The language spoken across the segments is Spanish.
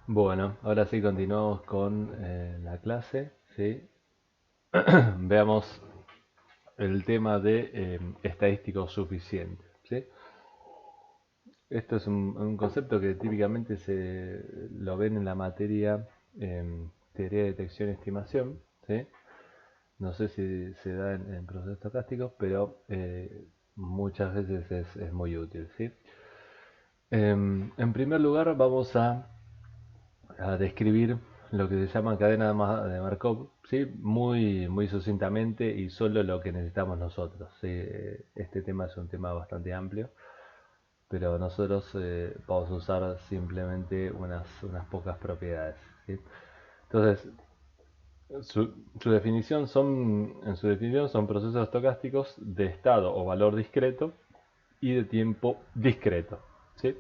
Bueno, ahora sí continuamos con la clase, ¿sí? Veamos el tema de estadístico suficiente, ¿sí? Esto es un concepto que típicamente se lo ven en la materia teoría de detección y estimación, ¿sí? No sé si se da en procesos estocásticos, pero muchas veces es muy útil, ¿sí? En primer lugar vamos a describir lo que se llama cadena de Markov, ¿sí? Muy sucintamente y solo lo que necesitamos nosotros, ¿sí? Este tema es un tema bastante amplio, pero nosotros vamos a usar simplemente unas pocas propiedades, ¿sí? Entonces, en su definición son procesos estocásticos de estado o valor discreto y de tiempo discreto, ¿sí?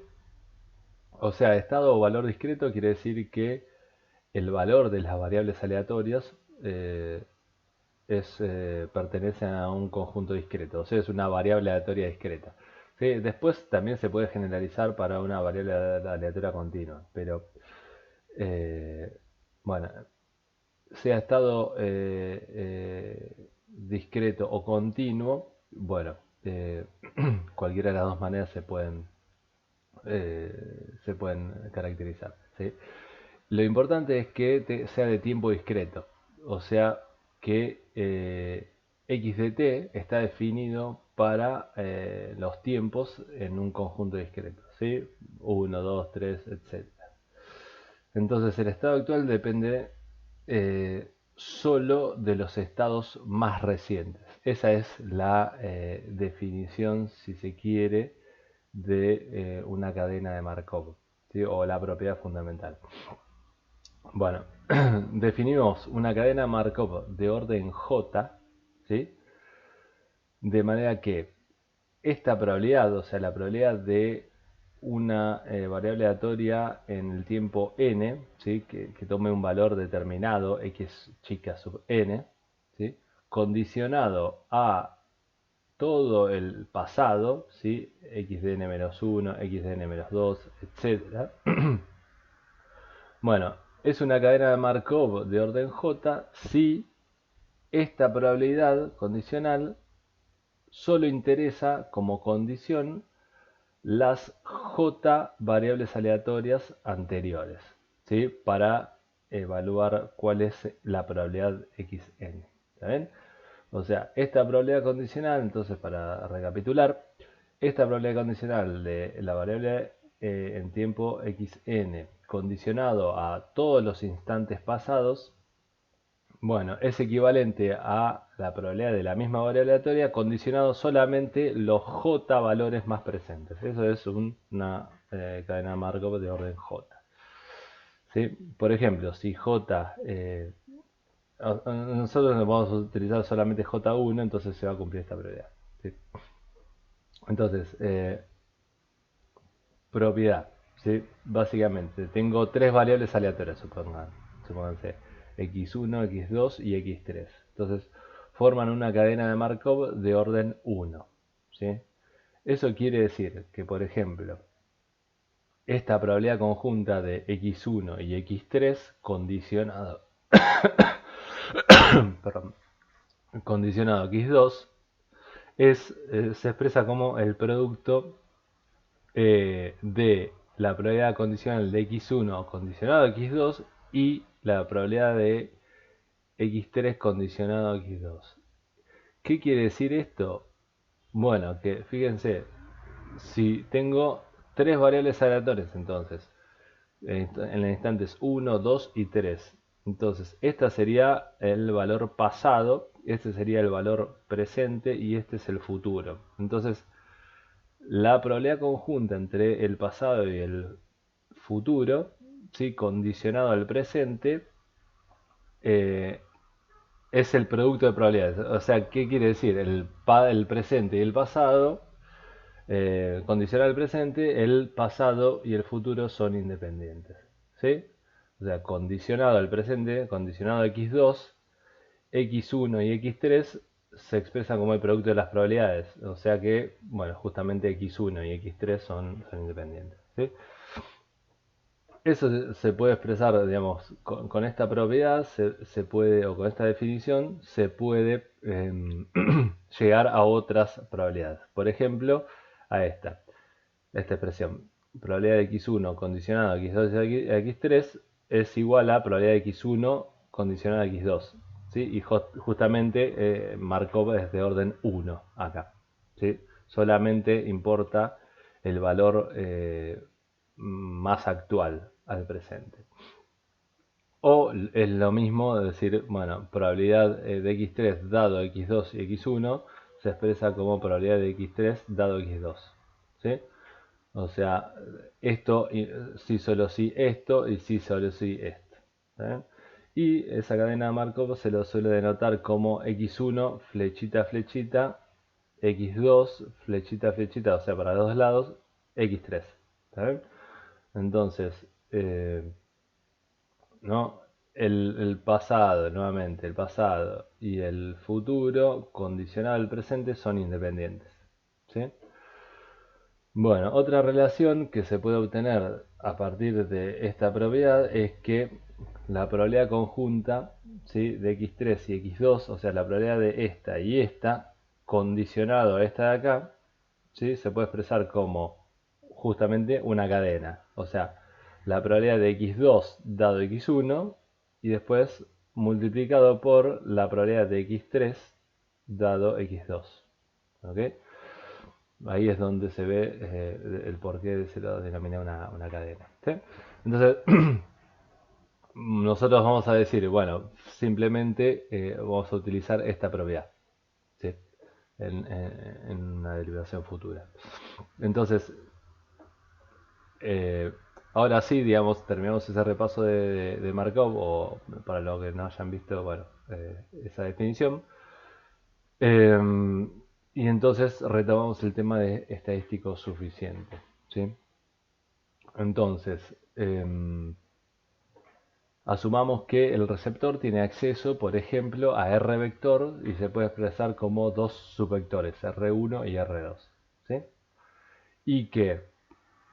O sea, estado o valor discreto quiere decir que el valor de las variables aleatorias eh, pertenece a un conjunto discreto, o sea, es una variable aleatoria discreta. ¿Sí? Después también se puede generalizar para una variable aleatoria continua, pero bueno, sea estado discreto o continuo, bueno, cualquiera de las dos maneras se pueden caracterizar, ¿sí? Lo importante es que sea de tiempo discreto, o sea que x de t está definido para los tiempos en un conjunto discreto, ¿sí? 1, 2, 3, etcétera. Entonces el estado actual depende solo de los estados más recientes. Esa es la definición, si se quiere, de una cadena de Markov, ¿sí? O la propiedad fundamental. Bueno, definimos una cadena Markov de orden J, ¿sí? De manera que esta probabilidad, o sea, la probabilidad de una variable aleatoria en el tiempo n, ¿sí? Que tome un valor determinado, x chica sub n, ¿sí? Condicionado a todo el pasado, ¿sí? X de n-1, x de n-2, etc. Bueno, es una cadena de Markov de orden J si esta probabilidad condicional solo interesa como condición las J variables aleatorias anteriores, ¿sí? Para evaluar cuál es la probabilidad xn. ¿Está bien? O sea, esta probabilidad condicional, entonces para recapitular, esta probabilidad condicional de la variable en tiempo xn condicionado a todos los instantes pasados, bueno, es equivalente a la probabilidad de la misma variable aleatoria condicionado solamente los j valores más presentes. Eso es una cadena Markov de orden j. ¿Sí? Por ejemplo, si j, nosotros vamos a utilizar solamente j1, entonces se va a cumplir esta probabilidad. ¿Sí? Entonces, propiedad, ¿sí? Básicamente, tengo tres variables aleatorias, supónganse x1, x2 y x3. Entonces, forman una cadena de Markov de orden 1, ¿sí? Eso quiere decir que, por ejemplo, esta probabilidad conjunta de x1 y x3 condicionado, perdón, condicionado a x2 se expresa como el producto de la probabilidad condicional de x1 condicionado a x2 y la probabilidad de x3 condicionado a x2. ¿Qué quiere decir esto? Bueno, que fíjense, si tengo tres variables aleatorias entonces, en los instantes 1, 2 y 3. Entonces, esta sería el valor pasado, este sería el valor presente y este es el futuro. Entonces, la probabilidad conjunta entre el pasado y el futuro, ¿sí? Condicionado al presente, eh, es el producto de probabilidades. O sea, ¿qué quiere decir? El presente y el pasado, condicionado al presente, el pasado y el futuro son independientes. ¿Sí? O sea, condicionado al presente, condicionado a x2, x1 y x3 se expresan como el producto de las probabilidades. O sea que, bueno, justamente x1 y x3 son independientes. ¿Sí? Eso se puede expresar, digamos, con esta propiedad se puede, o con esta definición, se puede llegar a otras probabilidades. Por ejemplo, a esta expresión. Probabilidad de x1 condicionado a x2 y a x3 es igual a probabilidad de x1 condicionado a x2. ¿Sí? Y justamente Markov es de orden 1 acá. ¿Sí? Solamente importa el valor más actual al presente. O es lo mismo decir, bueno, probabilidad de x3 dado x2 y x1 se expresa como probabilidad de x3 dado x2. ¿Sí? O sea, esto, sí solo sí esto y sí solo sí esto. ¿Eh? Y esa cadena de Markov se lo suele denotar como x1 flechita flechita, x2 flechita flechita, o sea, para los dos lados, x3. ¿Está? Entonces, ¿no? El pasado, nuevamente, el pasado y el futuro condicionado al presente son independientes. ¿Sí? Bueno, otra relación que se puede obtener a partir de esta propiedad es que la probabilidad conjunta, ¿sí?, de x3 y x2, o sea, la probabilidad de esta y esta, condicionado a esta de acá, ¿sí?, se puede expresar como justamente una cadena. O sea, la probabilidad de x2 dado x1 y después multiplicado por la probabilidad de x3 dado x2. ¿Ok? Ahí es donde se ve el porqué se lo denomina una cadena. ¿Sí? Entonces, nosotros vamos a decir, bueno, simplemente vamos a utilizar esta propiedad, ¿sí?, en una derivación futura. Entonces, ahora sí, digamos, terminamos ese repaso de Markov, o para los que no hayan visto, bueno, esa definición. Y entonces retomamos el tema de estadístico suficiente, ¿sí? Entonces, asumamos que el receptor tiene acceso, por ejemplo, a R vector y se puede expresar como dos subvectores, R1 y R2, ¿sí? Y que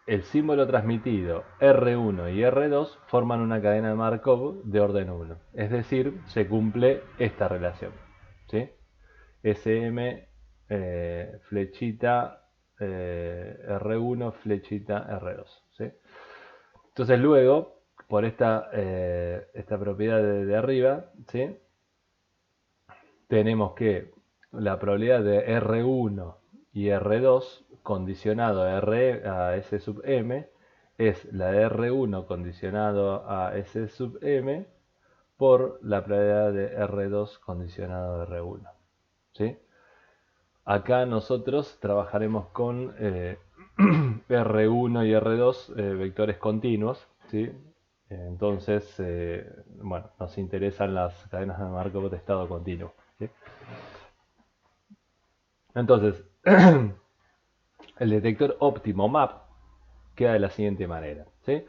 el símbolo transmitido R1 y R2 forman una cadena de Markov de orden 1. Es decir, se cumple esta relación, ¿sí? SM flechita R1 flechita R2, ¿sí? Entonces luego, por esta propiedad de arriba, ¿sí?, tenemos que la probabilidad de R1 y R2 condicionado a S sub M es la de R1 condicionado a S sub M por la probabilidad de R2 condicionado a R1. ¿Sí? Acá nosotros trabajaremos con R1 y R2 vectores continuos, ¿sí? Entonces, bueno, nos interesan las cadenas de Markov de estado continuo, ¿sí? Entonces, el detector óptimo MAP queda de la siguiente manera, ¿sí?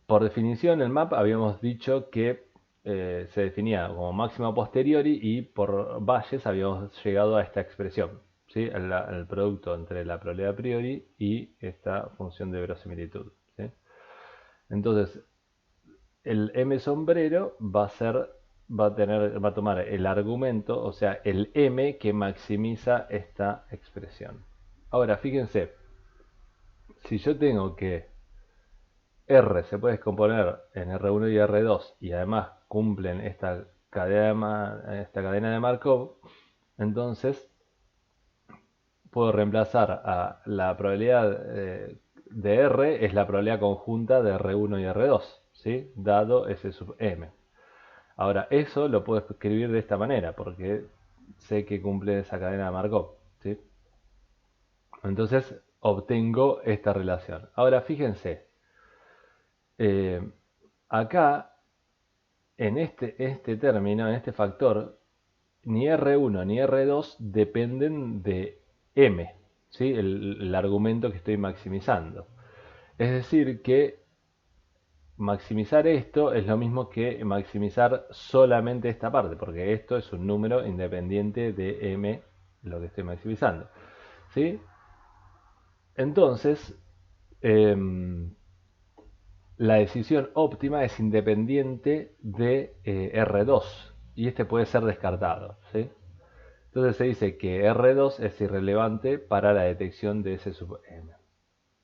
Por definición, el MAP habíamos dicho que se definía como máximo a posteriori y por Bayes habíamos llegado a esta expresión, ¿sí?, el producto entre la probabilidad a priori y esta función de verosimilitud, ¿sí? Entonces, el M sombrero va a tomar el argumento, o sea, el M que maximiza esta expresión. Ahora, fíjense, si yo tengo que R se puede descomponer en R1 y R2 y además cumplen esta cadena de Markov, entonces puedo reemplazar a la probabilidad de R, es la probabilidad conjunta de R1 y R2, ¿sí?, dado S sub M. Ahora, eso lo puedo escribir de esta manera, porque sé que cumple esa cadena de Markov, ¿sí? Entonces obtengo esta relación. Ahora, fíjense, acá, en este término, en este factor, ni R1 ni R2 dependen de M, ¿sí?, el argumento que estoy maximizando. Es decir, que maximizar esto es lo mismo que maximizar solamente esta parte, porque esto es un número independiente de M, lo que estoy maximizando, ¿sí? Entonces, la decisión óptima es independiente de R2 y este puede ser descartado, ¿sí? Entonces se dice que R2 es irrelevante para la detección de S sub m.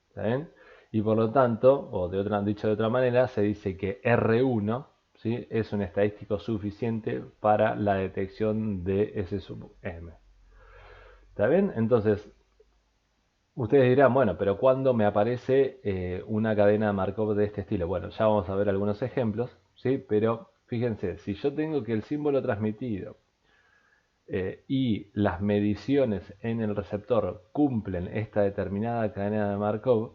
¿Está bien? Y por lo tanto, o dicho de otra manera, se dice que R1, ¿sí?, es un estadístico suficiente para la detección de S sub m. ¿Está bien? Entonces, ustedes dirán, bueno, pero ¿cuándo me aparece una cadena de Markov de este estilo? Bueno, ya vamos a ver algunos ejemplos, ¿sí? Pero fíjense, si yo tengo que el símbolo transmitido y las mediciones en el receptor cumplen esta determinada cadena de Markov,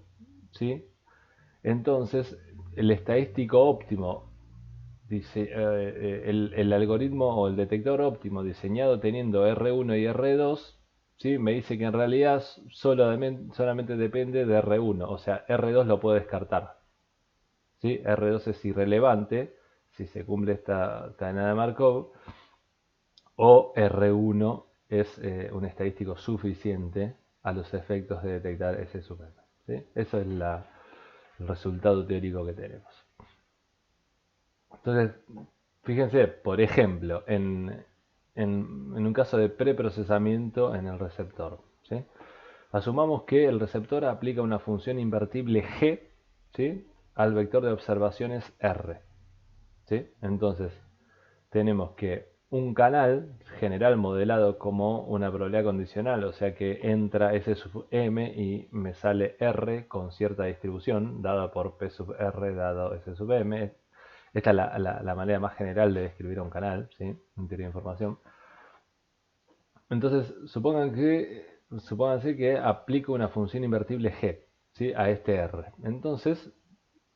¿sí?, entonces el estadístico óptimo, el algoritmo o el detector óptimo diseñado teniendo R1 y R2, ¿sí?, me dice que en realidad solamente depende de R1, o sea, R2 lo puedo descartar, ¿sí? R2 es irrelevante si se cumple esta cadena de Markov, o R1 es un estadístico suficiente a los efectos de detectar ese sub m, ¿sí? Eso es el resultado teórico que tenemos. Entonces, fíjense, por ejemplo, en un caso de preprocesamiento en el receptor, ¿sí? Asumamos que el receptor aplica una función invertible g, ¿sí?, al vector de observaciones r, ¿sí? Entonces, tenemos que un canal general modelado como una probabilidad condicional, o sea que entra S sub m y me sale r con cierta distribución, dada por p sub r dado S sub m. Esta es la manera más general de describir un canal, ¿sí?, en teoría de información. Entonces, supónganse que aplico una función invertible g, ¿sí?, a este r. Entonces,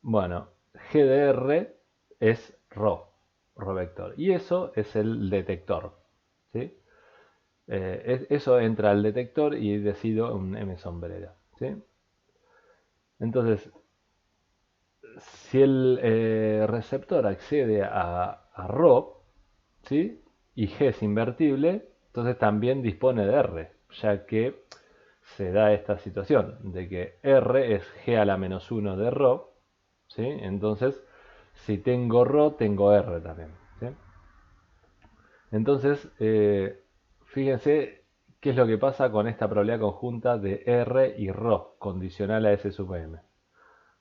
bueno, g de r es ρ vector. Y eso es el detector, ¿sí? Eso entra al detector y decido un M sombrero, ¿sí? Entonces, si el receptor accede a ρ, ¿sí?, y G es invertible, entonces también dispone de R, ya que se da esta situación de que R es G a la menos 1 de ρ, ¿sí? Entonces, si tengo ρ, tengo R también, ¿sí? Entonces, fíjense qué es lo que pasa con esta probabilidad conjunta de R y ρ, condicional a S sub m.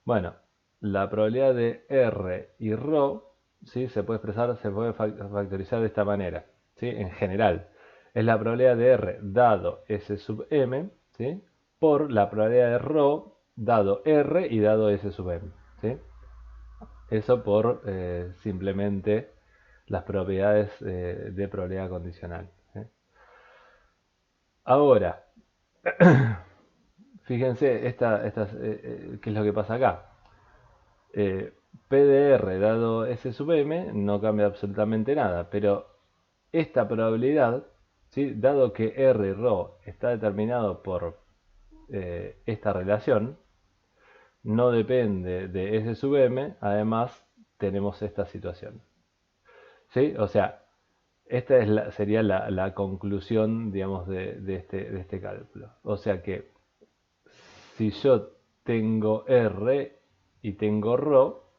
Bueno, la probabilidad de R y ρ, ¿sí?, se puede factorizar de esta manera, ¿sí?, en general. Es la probabilidad de R dado S sub m, ¿sí?, por la probabilidad de ρ dado R y dado S sub m, ¿sí? Eso por simplemente las propiedades de probabilidad condicional, ¿sí? Ahora, fíjense qué es lo que pasa acá. PDR dado S sub m no cambia absolutamente nada, pero esta probabilidad, ¿sí?, dado que R y ρ está determinado por esta relación, no depende de S sub m, además tenemos esta situación, ¿sí? O sea, esta sería la conclusión, digamos, de este cálculo. O sea que si yo tengo R y tengo ρ,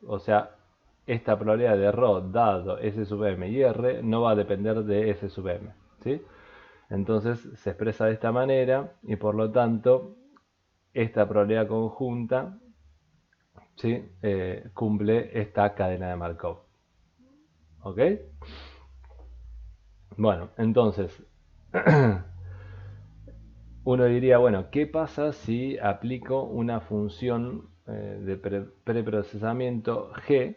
o sea, esta probabilidad de ρ dado S sub m y R no va a depender de S sub m, ¿sí? Entonces se expresa de esta manera y por lo tanto esta probabilidad conjunta, ¿sí?, cumple esta cadena de Markov. ¿Ok? Bueno, entonces uno diría, bueno, ¿qué pasa si aplico una función de preprocesamiento G,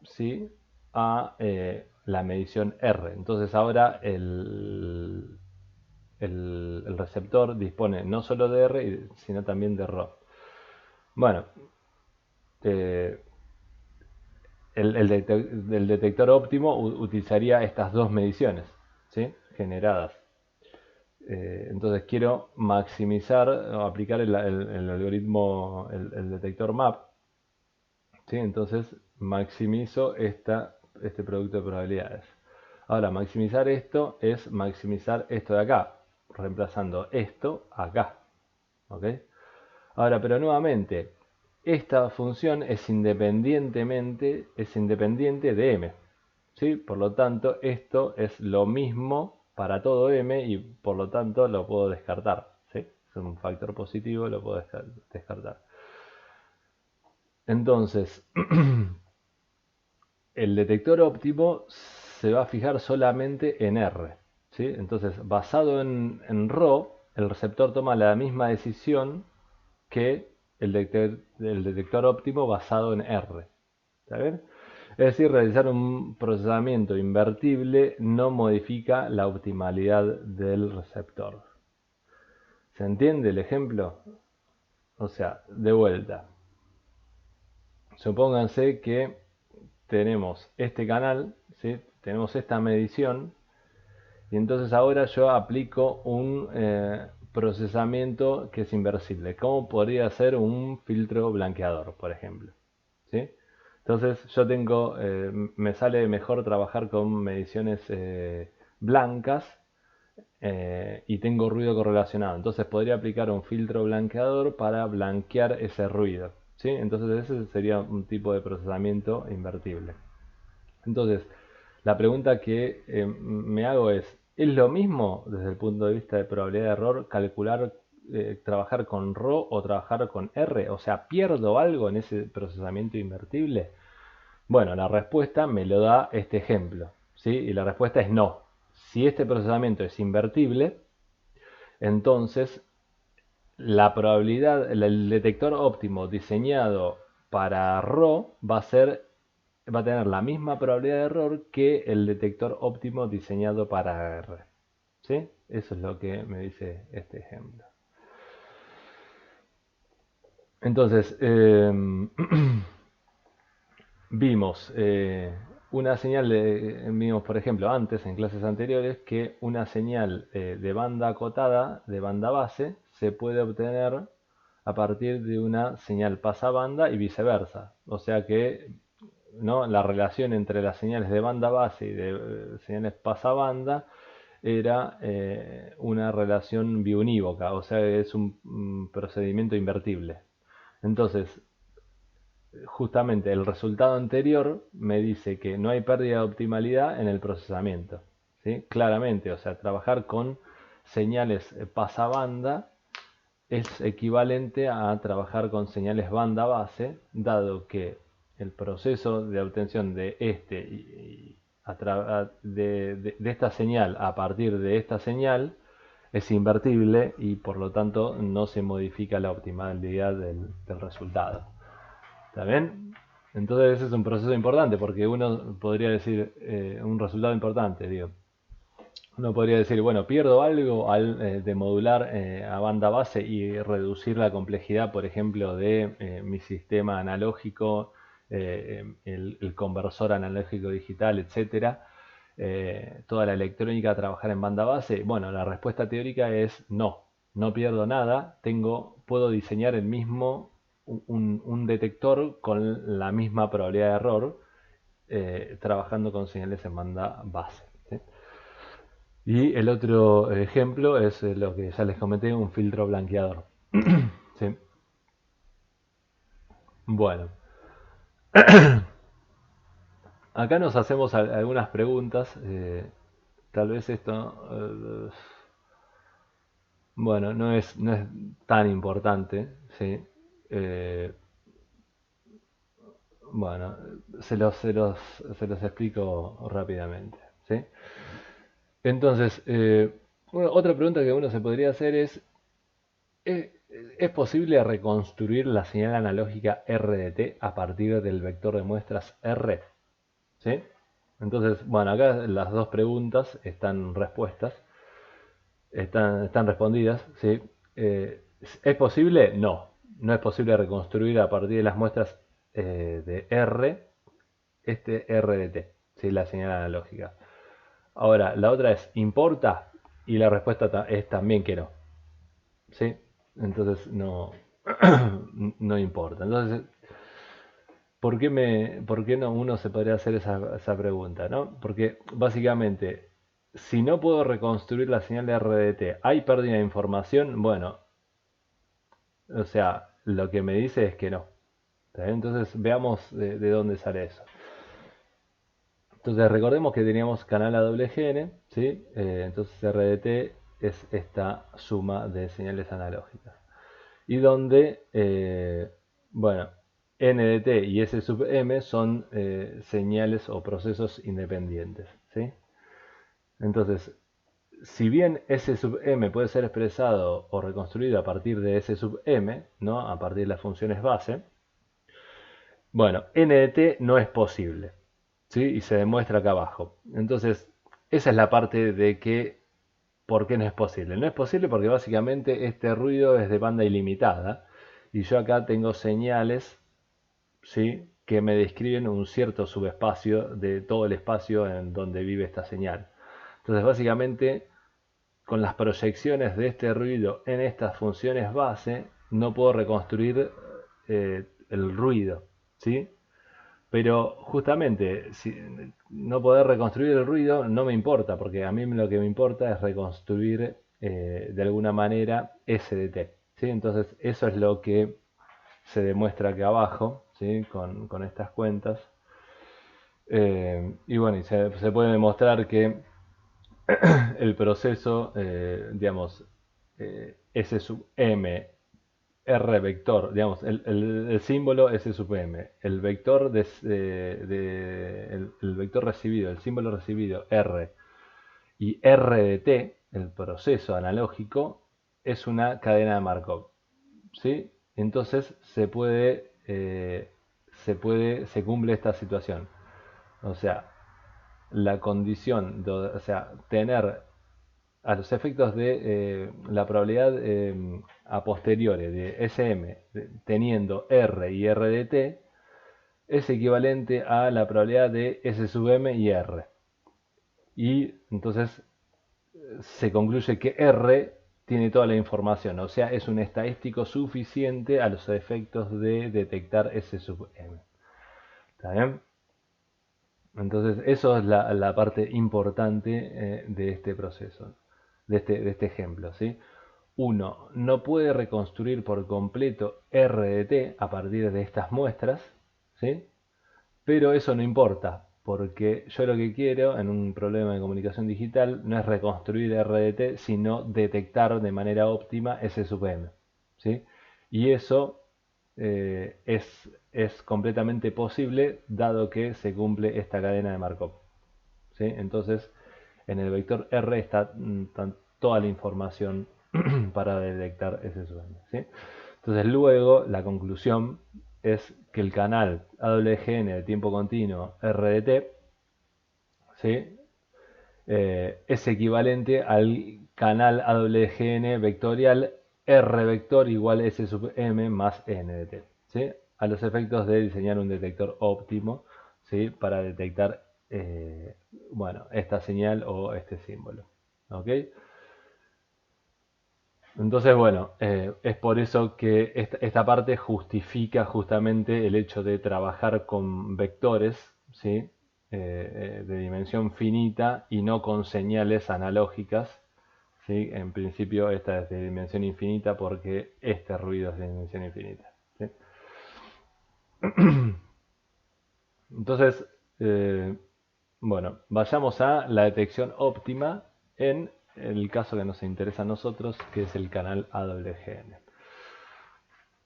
¿sí?, a la medición R? Entonces ahora el receptor dispone no solo de R, sino también de ρ. Bueno, eh, el detector óptimo utilizaría estas dos mediciones, ¿sí?, generadas. Entonces quiero maximizar o aplicar el algoritmo, el detector map, ¿sí? Entonces maximizo este producto de probabilidades. Ahora, maximizar esto es maximizar esto de acá, reemplazando esto acá, ¿ok? Ahora, pero nuevamente, esta función es independiente de m. ¿Sí? Por lo tanto, esto es lo mismo para todo m y por lo tanto lo puedo descartar. ¿Sí? Es un factor positivo, lo puedo descartar. Entonces, el detector óptimo se va a fijar solamente en R. ¿Sí? Entonces, basado en ρ, el receptor toma la misma decisión que el detector óptimo basado en R. ¿Está bien? Es decir, realizar un procesamiento invertible no modifica la optimalidad del receptor. ¿Se entiende el ejemplo? O sea, de vuelta. Supónganse que tenemos este canal, ¿sí? Tenemos esta medición, y entonces ahora yo aplico un procesamiento que es inversible. ¿Cómo podría ser un filtro blanqueador, por ejemplo? ¿Sí? Entonces yo tengo, me sale mejor trabajar con mediciones blancas y tengo ruido correlacionado. Entonces podría aplicar un filtro blanqueador para blanquear ese ruido. ¿Sí? Entonces ese sería un tipo de procesamiento invertible. Entonces, la pregunta que me hago ¿es lo mismo desde el punto de vista de probabilidad de error calcular, trabajar con ρ o trabajar con R? O sea, ¿pierdo algo en ese procesamiento invertible? Bueno, la respuesta me lo da este ejemplo, ¿sí? Y la respuesta es no. Si este procesamiento es invertible, entonces la probabilidad, el detector óptimo diseñado para ρ va a tener la misma probabilidad de error que el detector óptimo diseñado para R. ¿Sí? Eso es lo que me dice este ejemplo. Entonces, vimos una señal, vimos por ejemplo antes en clases anteriores que una señal de banda acotada, de banda base, se puede obtener a partir de una señal pasabanda y viceversa. O sea que, ¿no?, la relación entre las señales de banda base y de señales pasabanda era una relación biunívoca, o sea es un procedimiento invertible. Entonces, justamente el resultado anterior me dice que no hay pérdida de optimalidad en el procesamiento. ¿Sí? Claramente, o sea, trabajar con señales pasabanda es equivalente a trabajar con señales banda base, dado que el proceso de obtención de de esta señal a partir de esta señal es invertible y por lo tanto no se modifica la optimalidad del resultado. ¿Está bien? Entonces ese es un proceso importante porque uno podría decir, un resultado importante, digo. Uno podría decir, bueno, pierdo algo al demodular a banda base y reducir la complejidad, por ejemplo, de mi sistema analógico, el conversor analógico digital, etcétera. Toda la electrónica a trabajar en banda base. Bueno, la respuesta teórica es no, no pierdo nada. Puedo diseñar el mismo, un detector con la misma probabilidad de error, trabajando con señales en banda base. ¿Sí? Y el otro ejemplo es lo que ya les comenté, un filtro blanqueador. ¿Sí? Bueno, acá nos hacemos algunas preguntas. Tal vez esto, bueno, no es tan importante. ¿Sí? Eh, bueno, se los explico rápidamente. ¿Sí? Entonces, otra pregunta que uno se podría hacer ¿es, ¿es posible reconstruir la señal analógica R de t a partir del vector de muestras R? ¿Sí? Entonces, bueno, acá las dos preguntas están respuestas, están respondidas. ¿Sí? ¿Es posible? No, no es posible reconstruir a partir de las muestras de R, este R de t, ¿sí? La señal analógica. Ahora, la otra es, ¿importa? Y la respuesta es también que no. ¿Sí? Entonces no, no importa. Entonces, por qué no uno se podría hacer esa pregunta, ¿no? Porque básicamente, si no puedo reconstruir la señal de RDT, ¿hay pérdida de información? Bueno, o sea, lo que me dice es que no. ¿Está bien? Entonces veamos de dónde sale eso. Entonces recordemos que teníamos canal AWGN, ¿sí? Entonces RDT es esta suma de señales analógicas. Y donde, bueno, NDT y S sub M son señales o procesos independientes, ¿sí? Entonces, si bien S sub M puede ser expresado o reconstruido a partir de S sub M, ¿no? A partir de las funciones base, bueno, NDT no es posible, ¿sí? Y se demuestra acá abajo. Entonces, esa es la parte de que, ¿por qué no es posible? No es posible porque básicamente este ruido es de banda ilimitada y yo acá tengo señales, ¿sí? Que me describen un cierto subespacio de todo el espacio en donde vive esta señal. Entonces, básicamente, con las proyecciones de este ruido en estas funciones base, no puedo reconstruir el ruido, ¿sí? Pero justamente, si no poder reconstruir el ruido no me importa, porque a mí lo que me importa es reconstruir de alguna manera SDT, ¿sí? Entonces eso es lo que se demuestra aquí abajo, ¿sí? Con estas cuentas. Y bueno, se puede demostrar que el proceso, digamos, S sub m, R vector, digamos, el símbolo S sub m, el vector, el vector recibido, el símbolo recibido R y R de T, el proceso analógico, es una cadena de Markov, ¿sí? Entonces se cumple esta situación. O sea, la condición, o sea, tener a los efectos de la probabilidad a posteriori de SM teniendo R y R de T es equivalente a la probabilidad de S sub M y R. Y entonces se concluye que R tiene toda la información, o sea, es un estadístico suficiente a los efectos de detectar S sub M. ¿Está bien? Entonces, eso es la parte importante de este proceso, de este ejemplo, ¿sí? Uno no puede reconstruir por completo R de T a partir de estas muestras, ¿sí? Pero eso no importa, porque yo lo que quiero en un problema de comunicación digital no es reconstruir R de T, sino detectar de manera óptima S sub M, ¿sí? Y eso es completamente posible dado que se cumple esta cadena de Markov, ¿sí? Entonces, en el vector R está toda la información para detectar ese sueño, ¿sí? Entonces, luego la conclusión es que el canal AWGN de tiempo continuo RDT, ¿sí? Es equivalente al canal AWGN vectorial R vector igual S sub M más NDT, ¿sí? A los efectos de diseñar un detector óptimo, ¿sí? Para detectar bueno, esta señal o este símbolo, ¿ok? Entonces, bueno, es por eso que esta parte justifica justamente el hecho de trabajar con vectores, ¿sí? De dimensión finita y no con señales analógicas, ¿sí? En principio esta es de dimensión infinita porque este ruido es de dimensión infinita, ¿sí? Entonces, eh, bueno, vayamos a la detección óptima en el caso que nos interesa a nosotros, que es el canal AWGN.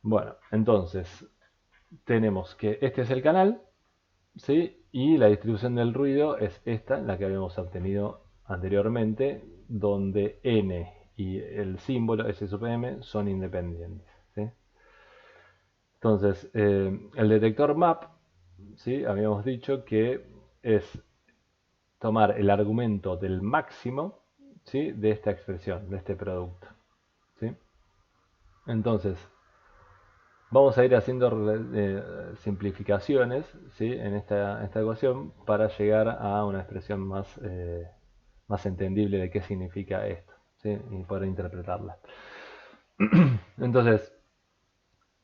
Bueno, entonces tenemos que este es el canal, ¿sí? Y la distribución del ruido es esta, la que habíamos obtenido anteriormente, donde n y el símbolo S sub m son independientes, ¿sí? Entonces, el detector MAP, ¿sí? Habíamos dicho que es tomar el argumento del máximo, ¿sí? De esta expresión, de este producto, ¿sí? Entonces, vamos a ir haciendo simplificaciones, ¿sí? En esta ecuación para llegar a una expresión más entendible de qué significa esto, ¿sí? Y poder interpretarla. Entonces,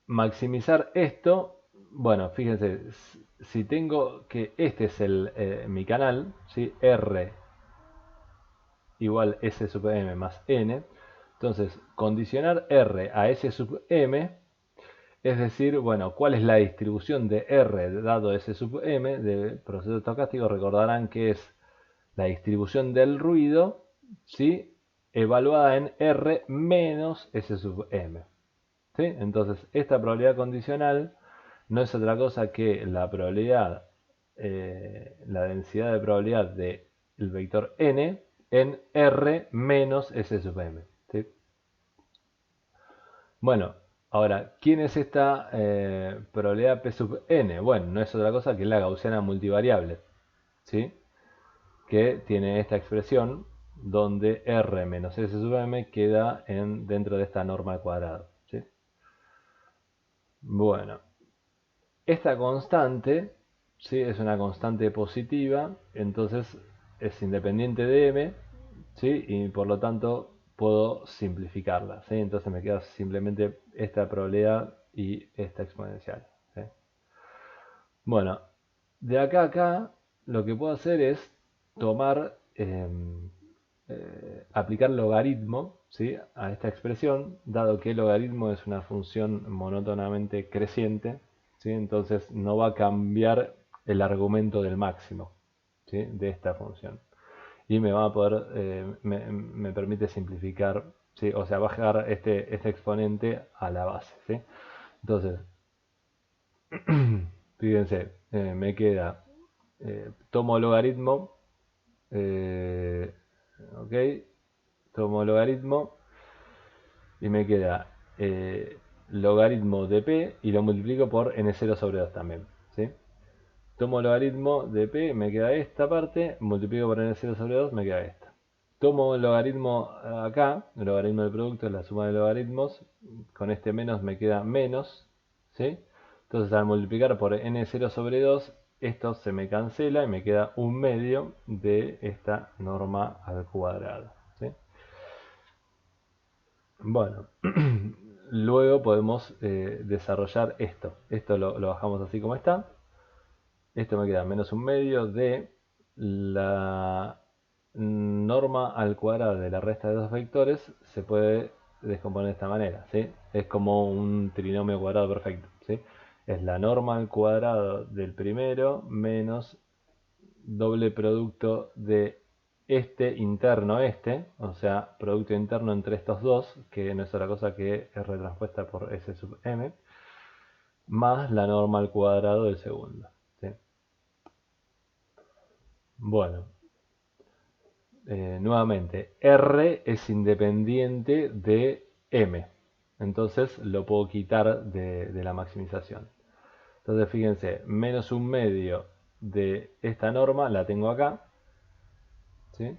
maximizar esto, bueno, fíjense, si tengo que este es mi canal, ¿sí? R igual S sub m más n, entonces condicionar R a S sub m Es decir, bueno, ¿cuál es la distribución de R dado S sub M del proceso estocástico? Recordarán que es la distribución del ruido, ¿sí? Evaluada en R menos S sub M. ¿Sí? Entonces, esta probabilidad condicional no es otra cosa que la probabilidad, la densidad de probabilidad del vector n en R menos S sub M. ¿Sí? Bueno, ahora, ¿quién es esta probabilidad P sub n? Bueno, no es otra cosa que la gaussiana multivariable, ¿sí? Que tiene esta expresión donde R menos S sub M queda dentro de esta norma al cuadrado, ¿sí? Bueno, esta constante, ¿sí? Es una constante positiva, entonces es independiente de m, ¿sí? Y por lo tanto puedo simplificarla, ¿sí? Entonces me queda simplemente esta probabilidad y esta exponencial, ¿sí? Bueno, de acá a acá lo que puedo hacer es tomar, aplicar logaritmo, ¿sí? A esta expresión, dado que el logaritmo es una función monótonamente creciente, ¿sí? Entonces no va a cambiar el argumento del máximo, ¿sí? De esta función. Y me va a poder, me permite simplificar, ¿sí? O sea, bajar este exponente a la base, ¿sí? Entonces, fíjense, me queda, tomo logaritmo, eh, ok, tomo logaritmo y me queda logaritmo de p y lo multiplico por n0 sobre 2 también, ¿sí? Tomo logaritmo de p, me queda esta parte, multiplico por n0 sobre 2, me queda esta. Tomo el logaritmo acá, el logaritmo del producto es la suma de logaritmos, con este menos me queda menos, ¿sí? Entonces al multiplicar por n0 sobre 2, esto se me cancela y me queda un medio de esta norma al cuadrado, ¿sí? Bueno, luego podemos desarrollar esto. Esto lo bajamos así como está. Esto me queda menos un medio de la norma al cuadrado de la resta de dos vectores. Se puede descomponer de esta manera, ¿sí? Es como un trinomio cuadrado perfecto, ¿sí? Es la norma al cuadrado del primero menos doble producto de este interno este, o sea, producto interno entre estos dos, que no es otra cosa que R transpuesta por S sub M, más la norma al cuadrado del segundo, ¿sí? Bueno, nuevamente, R es independiente de M, entonces lo puedo quitar de la maximización. Entonces fíjense, menos un medio de esta norma la tengo acá, ¿sí?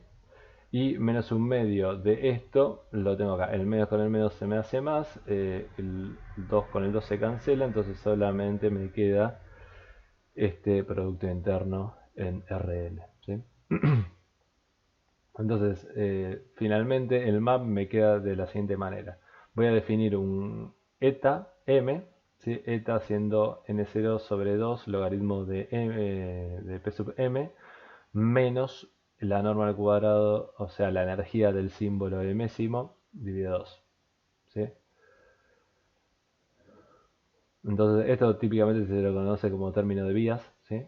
Y menos un medio de esto lo tengo acá. El menos con el menos se me hace más, el 2 con el 2 se cancela, entonces solamente me queda este producto interno en Rn, ¿sí? Entonces, finalmente el map me queda de la siguiente manera. Voy a definir un eta m, ¿sí? Eta siendo n0 sobre 2 logaritmo de, de p sub m menos la norma al cuadrado, o sea, la energía del símbolo de mésimo dividido 2, ¿sí? Entonces, esto típicamente se lo conoce como término de vías, ¿sí?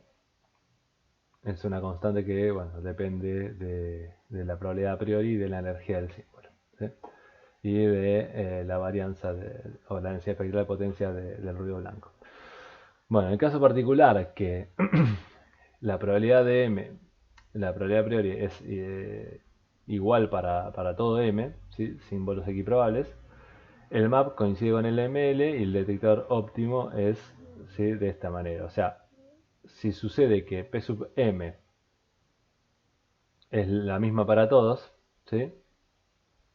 Es una constante que, bueno, depende de la probabilidad a priori y de la energía del símbolo, ¿sí? Y de la varianza o la densidad espectral de potencia del ruido blanco. Bueno, en el caso particular que la probabilidad de m, la probabilidad a priori es igual para todo m, ¿sí? Símbolos equiprobables, el map coincide con el ml y el detector óptimo es, ¿sí? De esta manera. O sea, si sucede que p sub m es la misma para todos, ¿sí?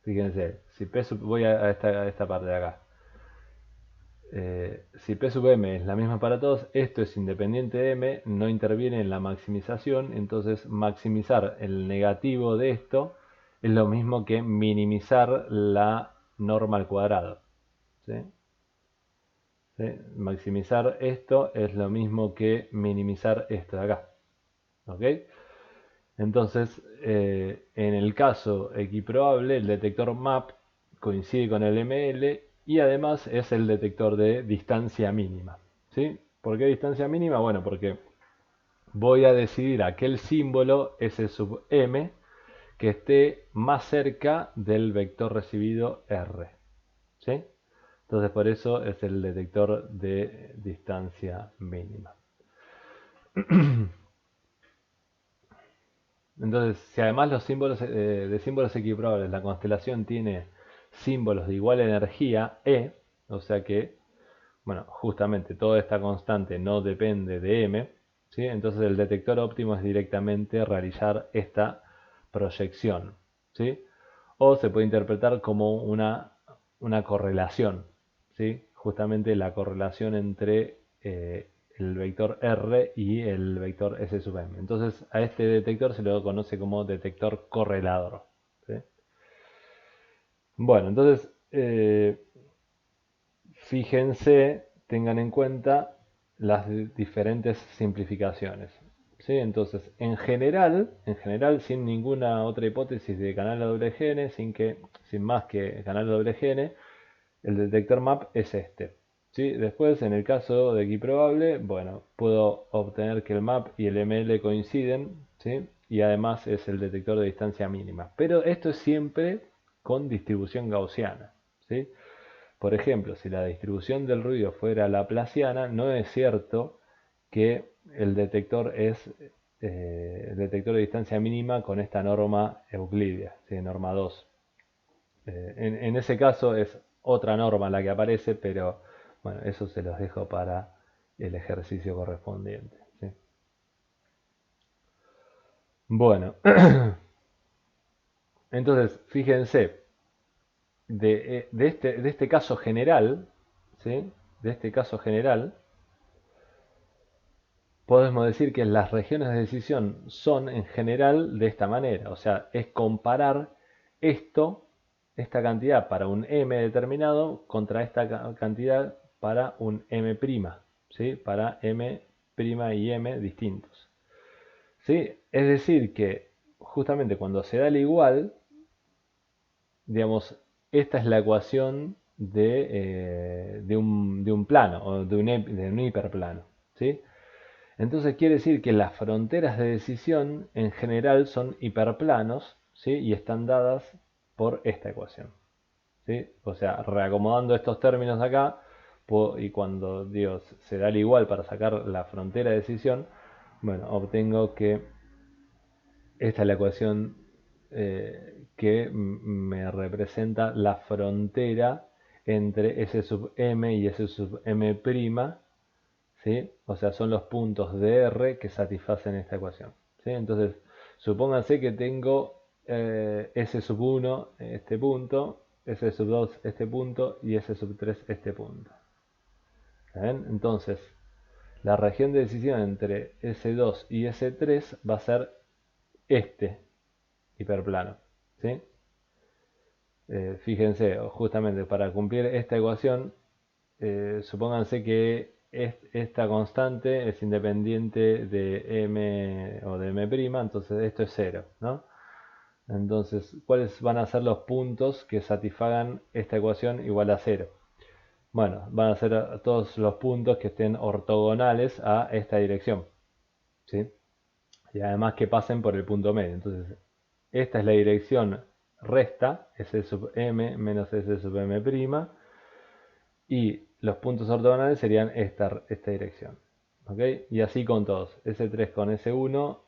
Fíjense, si p sub, voy a esta parte de acá. Si P sub m es la misma para todos, esto es independiente de m, no interviene en la maximización, entonces maximizar el negativo de esto es lo mismo que minimizar la norma al cuadrado, ¿sí? ¿Sí? Maximizar esto es lo mismo que minimizar esto de acá, ¿ok? Entonces, en el caso equiprobable, el detector MAP coincide con el ML y además es el detector de distancia mínima. ¿Sí? ¿Por qué distancia mínima? Bueno, porque voy a decidir aquel símbolo S sub m que esté más cerca del vector recibido R. ¿Sí? Entonces por eso es el detector de distancia mínima. Entonces, si además los símbolos de símbolos equiprobables, la constelación tiene símbolos de igual energía, E, o sea que, bueno, justamente toda esta constante no depende de M, ¿sí? Entonces el detector óptimo es directamente realizar esta proyección, ¿sí? O se puede interpretar como una correlación, ¿sí? Justamente la correlación entre el vector R y el vector S sub m. Entonces a este detector se lo conoce como detector correlador, ¿sí? Bueno, entonces fíjense, tengan en cuenta las diferentes simplificaciones. ¿Sí? Entonces, en general, sin ninguna otra hipótesis de canal a doble GN, sin más que canal a doble GN, el detector map es este. ¿Sí? Después, en el caso de equiprobable, bueno, puedo obtener que el map y el ML coinciden, ¿sí? Y además es el detector de distancia mínima. Pero esto es siempre con distribución gaussiana, ¿sí? Por ejemplo, si la distribución del ruido fuera laplaciana, no es cierto que el detector es el detector de distancia mínima con esta norma euclídea, ¿sí? Norma 2. En ese caso es otra norma la que aparece, pero bueno, eso se los dejo para el ejercicio correspondiente, ¿sí? Bueno, entonces fíjense, de este caso general, ¿sí? De este caso general, podemos decir que las regiones de decisión son en general de esta manera, o sea, es comparar esta cantidad para un m determinado contra esta cantidad para un m', ¿sí? Para m' y m distintos. ¿Sí? Es decir que justamente cuando se da el igual, digamos, esta es la ecuación de un plano o de un hiperplano, ¿sí? Entonces quiere decir que las fronteras de decisión en general son hiperplanos, ¿sí? Y están dadas por esta ecuación, ¿sí? O sea, reacomodando estos términos de acá, y cuando Dios se da el igual para sacar la frontera de decisión, bueno, obtengo que esta es la ecuación que me representa la frontera entre S sub m y S sub m', ¿sí? O sea, son los puntos de R que satisfacen esta ecuación, ¿sí? Entonces, supónganse que tengo S sub 1 este punto, S sub 2 este punto y S sub 3 este punto. ¿Ven? Entonces, la región de decisión entre S2 y S3 va a ser este hiperplano, ¿sí? Fíjense, justamente para cumplir esta ecuación, supónganse que esta constante es independiente de m o de m', entonces esto es 0, ¿no? Entonces, ¿cuáles van a ser los puntos que satisfagan esta ecuación igual a 0? Bueno, van a ser todos los puntos que estén ortogonales a esta dirección, ¿sí? Y además que pasen por el punto medio. Entonces, esta es la dirección resta, S sub m menos S sub m', y los puntos ortogonales serían esta dirección. ¿Ok? Y así con todos. S3 con S1,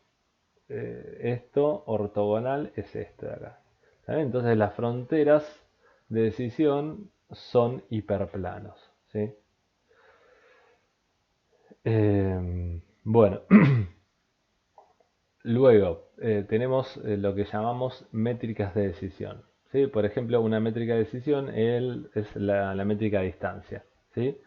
esto ortogonal es esto de acá. ¿Está bien? Entonces las fronteras de decisión son hiperplanos, ¿sí? Bueno, luego tenemos lo que llamamos métricas de decisión, ¿sí? Por ejemplo, una métrica de decisión es la métrica de distancia, ¿sí?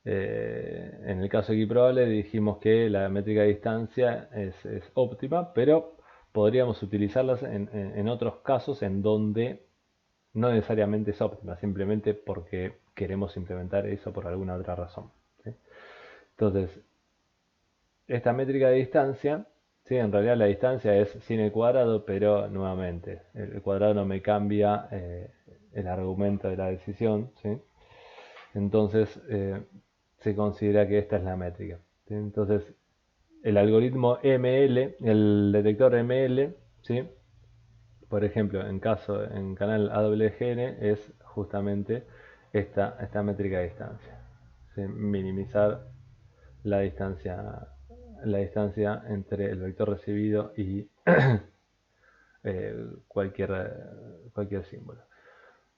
En el caso equiprobable dijimos que la métrica de distancia es óptima, pero podríamos utilizarlas en otros casos en donde no necesariamente es óptima, simplemente porque queremos implementar eso por alguna otra razón, ¿sí? Entonces, esta métrica de distancia, ¿sí? En realidad la distancia es sin el cuadrado, pero nuevamente, el cuadrado no me cambia el argumento de la decisión, ¿sí? Entonces se considera que esta es la métrica, ¿sí? Entonces el algoritmo ML, el detector ML, ¿sí? Por ejemplo, en canal AWGN es justamente esta métrica de distancia, ¿sí? Minimizar la distancia, la distancia entre el vector recibido y cualquier símbolo.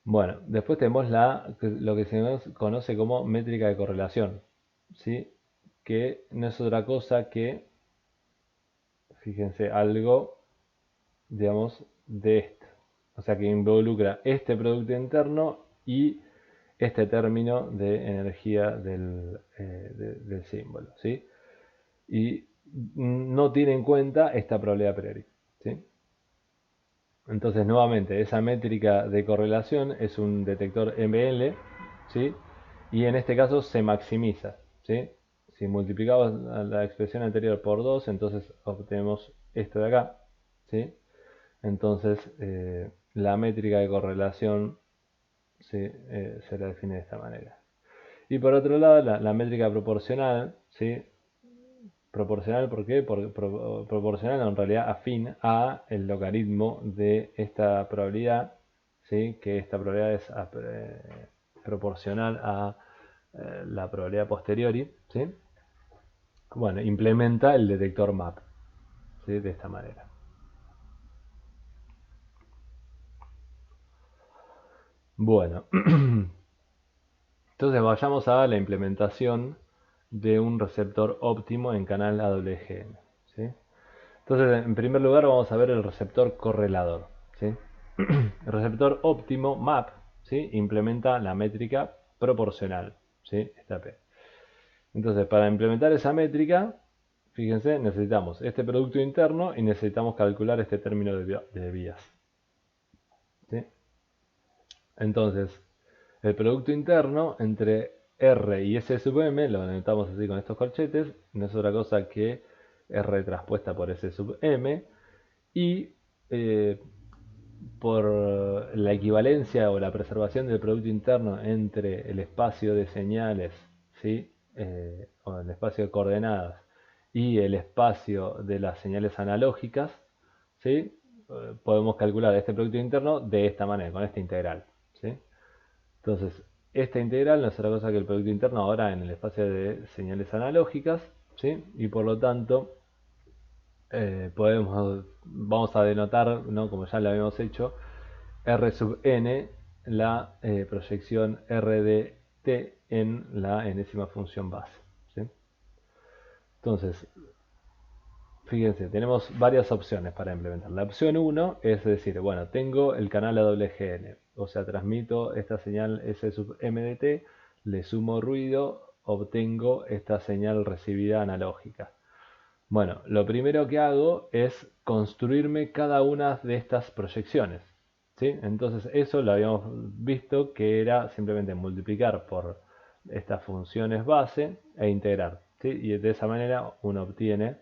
Bueno, después tenemos lo que se conoce como métrica de correlación, ¿sí? Que no es otra cosa que, fíjense, algo, digamos, de esto. O sea, que involucra este producto interno y este término de energía del símbolo, ¿sí? Y no tiene en cuenta esta probabilidad a priori, ¿sí? Entonces, nuevamente, esa métrica de correlación es un detector ML, ¿sí? Y en este caso se maximiza, ¿sí? Si multiplicamos la expresión anterior por 2, entonces obtenemos esto de acá, ¿sí? Entonces, la métrica de correlación, ¿sí? Se la define de esta manera. Y por otro lado, la métrica proporcional, ¿sí? Proporcional, ¿por qué? Proporcional en realidad afín a el logaritmo de esta probabilidad, ¿sí? Que esta probabilidad es proporcional a la probabilidad posteriori, ¿sí? Bueno, implementa el detector MAP, ¿sí? De esta manera. Bueno, entonces vayamos a la implementación de un receptor óptimo en canal AWGN, ¿sí? Entonces, en primer lugar vamos a ver el receptor correlador, ¿sí? El receptor óptimo, MAP, ¿sí? Implementa la métrica proporcional, ¿sí? Esta P. Entonces, para implementar esa métrica, fíjense, necesitamos este producto interno y necesitamos calcular este término de vías, ¿sí? Entonces, el producto interno entre R y S sub m, lo anotamos así con estos corchetes, no es otra cosa que R transpuesta por S sub m, y por la equivalencia o la preservación del producto interno entre el espacio de señales, ¿sí? O el espacio de coordenadas y el espacio de las señales analógicas, ¿sí? Podemos calcular este producto interno de esta manera, con esta integral, ¿sí? Entonces, esta integral no es otra cosa que el producto interno ahora en el espacio de señales analógicas, ¿sí? Y por lo tanto, vamos a denotar, ¿no? Como ya lo habíamos hecho, R sub n, la proyección R de t en la enésima función base, ¿sí? Entonces, fíjense, tenemos varias opciones para implementar. La opción 1 es decir, bueno, tengo el canal AWGN, o sea, transmito esta señal S sub m de t, le sumo ruido, obtengo esta señal recibida analógica. Bueno, lo primero que hago es construirme cada una de estas proyecciones, ¿sí? Entonces eso lo habíamos visto que era simplemente multiplicar por estas funciones base e integrar, ¿sí? Y de esa manera uno obtiene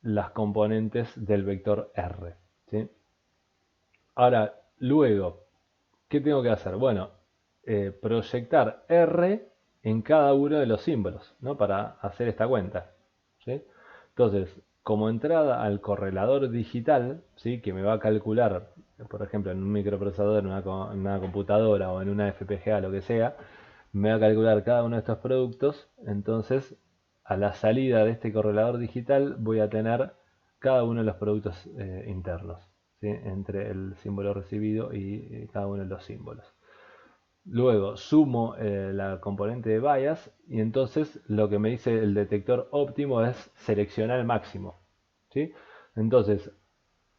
las componentes del vector R, ¿sí? Ahora, luego, ¿qué tengo que hacer? Bueno, proyectar R en cada uno de los símbolos, ¿no? Para hacer esta cuenta, ¿sí? Entonces, como entrada al correlador digital, ¿sí? Que me va a calcular, por ejemplo, en un microprocesador, en una computadora o en una FPGA, lo que sea, me va a calcular cada uno de estos productos. Entonces, a la salida de este correlador digital voy a tener cada uno de los productos internos, ¿sí? Entre el símbolo recibido y cada uno de los símbolos. Luego sumo la componente de bias y entonces lo que me dice el detector óptimo es seleccionar el máximo, ¿sí? Entonces,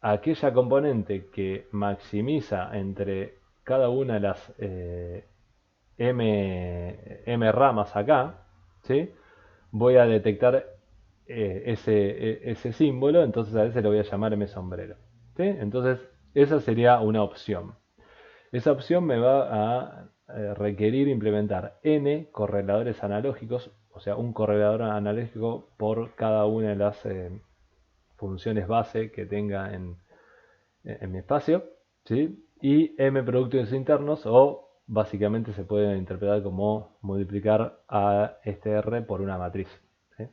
aquella componente que maximiza entre cada una de las m ramas acá, ¿sí? Voy a detectar ese símbolo, entonces a ese lo voy a llamar M sombrero, ¿sí? Entonces, esa sería una opción. Esa opción me va a requerir implementar n correladores analógicos, o sea, un correlador analógico por cada una de las funciones base que tenga en mi espacio, ¿sí? y m productos internos, o básicamente se puede interpretar como multiplicar a este R por una matriz. ¿Sí?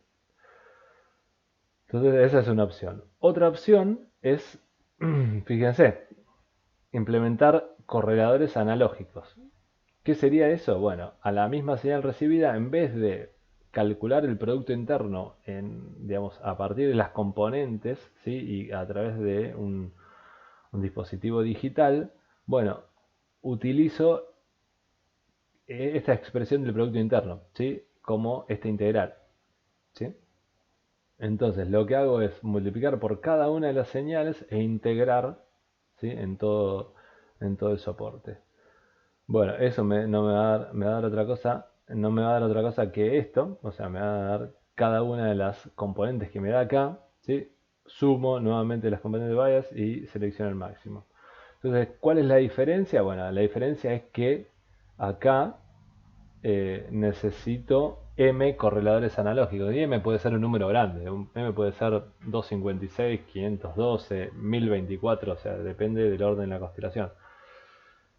Entonces esa es una opción. Otra opción es, fíjense, implementar correladores analógicos. ¿Qué sería eso? Bueno, a la misma señal recibida, en vez de calcular el producto interno digamos, a partir de las componentes, ¿sí? Y a través de un dispositivo digital, bueno, utilizo esta expresión del producto interno, ¿sí? Como esta integral, ¿sí? Entonces lo que hago es multiplicar por cada una de las señales e integrar, ¿sí? En todo el soporte. Bueno, eso no me va a dar otra cosa, no me va a dar otra cosa que esto, o sea, me va a dar cada una de las componentes que me da acá, ¿sí? Sumo nuevamente las componentes de bias y selecciono el máximo. Entonces, ¿cuál es la diferencia? Bueno, la diferencia es que acá necesito m correladores analógicos, y m puede ser un número grande, m puede ser 256, 512, 1024, o sea, depende del orden de la constelación.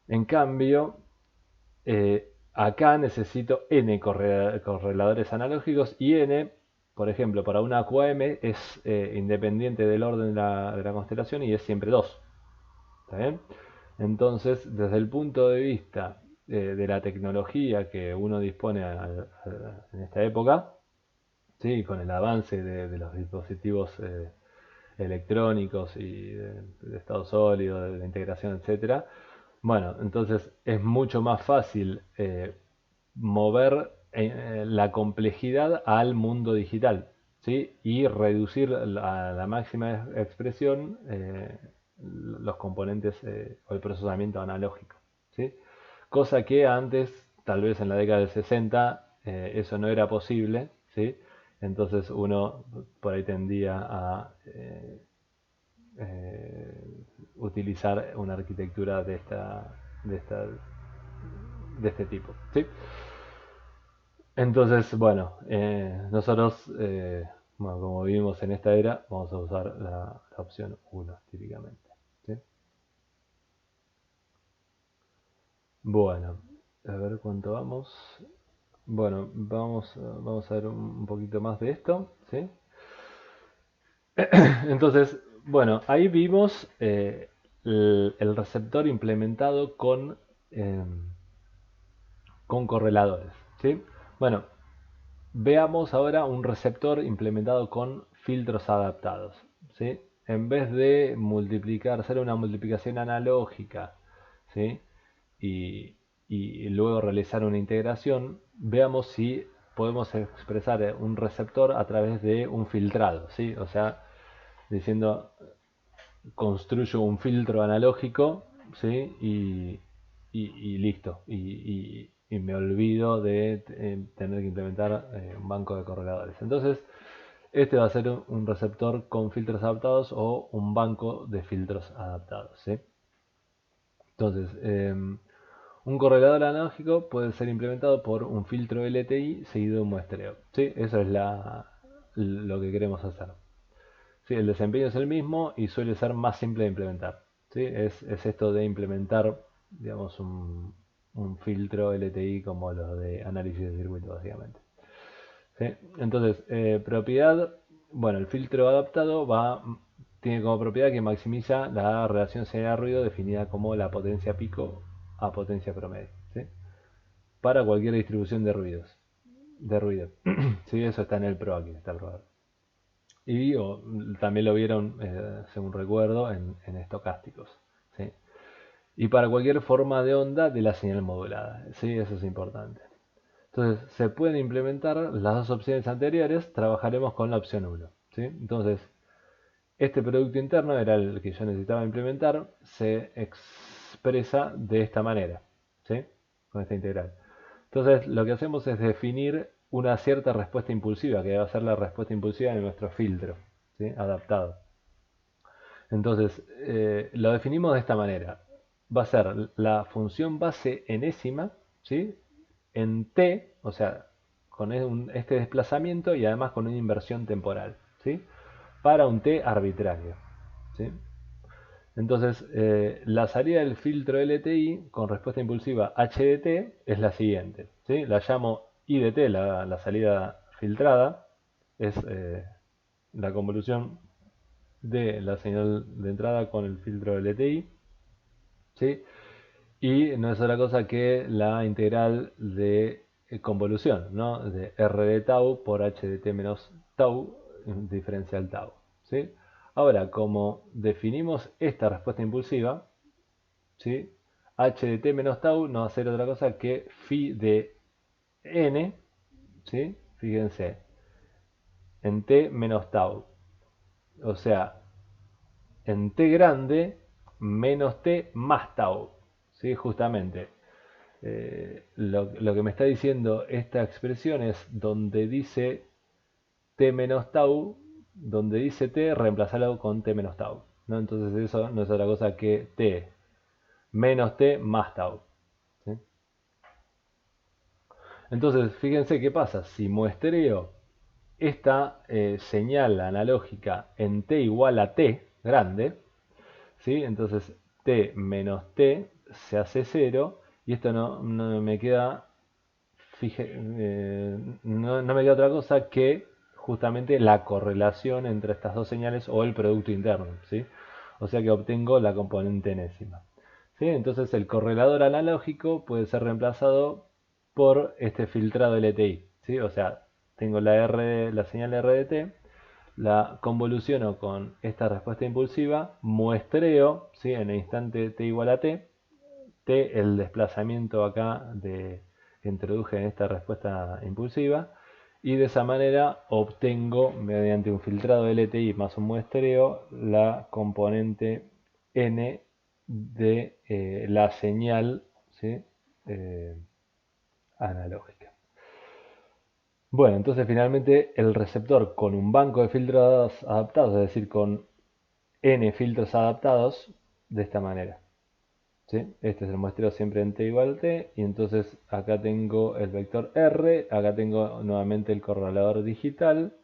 En cambio, acá necesito n correladores analógicos, y n, por ejemplo, para una QAM es independiente del orden de la constelación y es siempre 2. ¿Está bien? Entonces, desde el punto de vista de la tecnología que uno dispone en esta época, ¿sí? Con el avance de los dispositivos electrónicos y de estado sólido, de la integración, etcétera. Bueno, entonces es mucho más fácil mover la complejidad al mundo digital, ¿sí? Y reducir a la máxima expresión los componentes o el procesamiento analógico, ¿sí? Cosa que antes, tal vez en la década del 60, eso no era posible, ¿sí? Entonces uno por ahí tendía a utilizar una arquitectura de este tipo, ¿sí? Entonces, bueno, nosotros, bueno, como vivimos en esta era, vamos a usar la opción 1 típicamente, ¿sí? Bueno, a ver cuánto vamos. Bueno, vamos a ver un poquito más de esto, ¿sí? Entonces, bueno, ahí vimos el receptor implementado con correladores, ¿sí? Bueno, veamos ahora un receptor implementado con filtros adaptados, ¿sí? En vez de hacer una multiplicación analógica, ¿sí? Y luego realizar una integración, veamos si podemos expresar un receptor a través de un filtrado, ¿sí? O sea, diciendo, construyo un filtro analógico, ¿sí? Y listo. Y me olvido de tener que implementar un banco de correladores. Entonces, este va a ser un receptor con filtros adaptados o un banco de filtros adaptados, ¿sí? Entonces, un correlador analógico puede ser implementado por un filtro LTI seguido de un muestreo, ¿sí? Eso es lo que queremos hacer. Sí, el desempeño es el mismo y suele ser más simple de implementar. ¿Sí? Es esto de implementar, digamos, un filtro LTI como los de análisis de circuito, básicamente. ¿Sí? Entonces, propiedad, bueno, el filtro adaptado tiene como propiedad que maximiza la relación señal-ruido definida como la potencia pico a potencia promedio. ¿Sí? Para cualquier distribución de ruidos. De ruido. Sí, eso está en el PRO aquí, está el PRO. Y también lo vieron, según recuerdo, en estocásticos, ¿sí? Y para cualquier forma de onda de la señal modulada, ¿sí? Eso es importante. Entonces, se pueden implementar las dos opciones anteriores, trabajaremos con la opción 1, ¿sí? Entonces, este producto interno era el que yo necesitaba implementar, se expresa de esta manera, ¿sí? Con esta integral. Entonces, lo que hacemos es definir una cierta respuesta impulsiva, que va a ser la respuesta impulsiva de nuestro filtro, ¿sí? Adaptado. Entonces, lo definimos de esta manera. Va a ser la función base enésima, ¿sí? En t, o sea, con este desplazamiento y además con una inversión temporal, ¿sí? Para un t arbitrario, ¿sí? Entonces, la salida del filtro LTI con respuesta impulsiva HDT es la siguiente, ¿sí? La llamo IDT, la salida filtrada, es la convolución de la señal de entrada con el filtro LTI, ¿sí? Y no es otra cosa que la integral de convolución, ¿no? De R de tau por H de t menos tau diferencial tau, ¿sí? Ahora, como definimos esta respuesta impulsiva, ¿sí? H de t menos tau no va a ser otra cosa que phi de n, ¿sí? Fíjense, en t menos tau. O sea, en t grande menos t más tau, ¿sí? Justamente. Lo que me está diciendo esta expresión es donde dice t menos tau, donde dice t, reemplazarlo con t menos tau, ¿no? Entonces eso no es otra cosa que t menos t más tau, ¿sí? Entonces fíjense qué pasa, si muestreo esta señal analógica en t igual a t grande, ¿sí? Entonces t menos t se hace 0 y esto no me queda no me queda otra cosa que justamente la correlación entre estas dos señales o el producto interno, ¿sí? O sea que obtengo la componente enésima, ¿sí? Entonces el correlador analógico puede ser reemplazado por este filtrado LTI, ¿sí? O sea, tengo la señal R de t, la convoluciono con esta respuesta impulsiva, muestreo, ¿sí? En el instante t igual a t, el desplazamiento acá que introduje en esta respuesta impulsiva, y de esa manera obtengo mediante un filtrado LTI más un muestreo la componente n de la señal, ¿sí? Eh, analógica. Bueno, entonces finalmente el receptor con un banco de filtros adaptados, es decir, con n filtros adaptados, de esta manera, ¿sí? Este es el muestreo siempre en t igual a t, y entonces acá tengo el vector r, acá tengo nuevamente el correlador digital,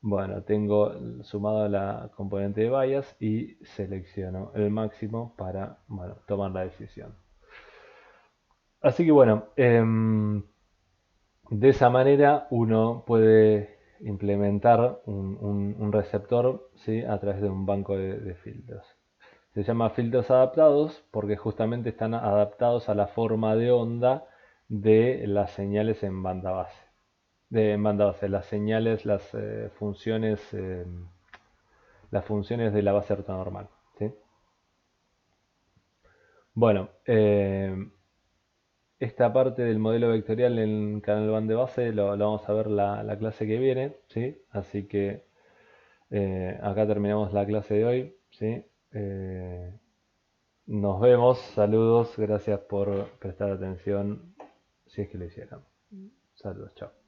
bueno, tengo sumado la componente de bias y selecciono el máximo para, bueno, tomar la decisión. Así que bueno, de esa manera uno puede implementar un receptor, ¿sí? A través de un banco de filtros. Se llama filtros adaptados porque justamente están adaptados a la forma de onda de las señales en banda base. En banda base, las señales, las funciones de la base ortonormal, ¿sí? Bueno, esta parte del modelo vectorial en canal band de base lo vamos a ver la clase que viene, ¿sí? Así que acá terminamos la clase de hoy, ¿sí? Nos vemos, saludos, gracias por prestar atención, si es que lo hicieron. Saludos, chao.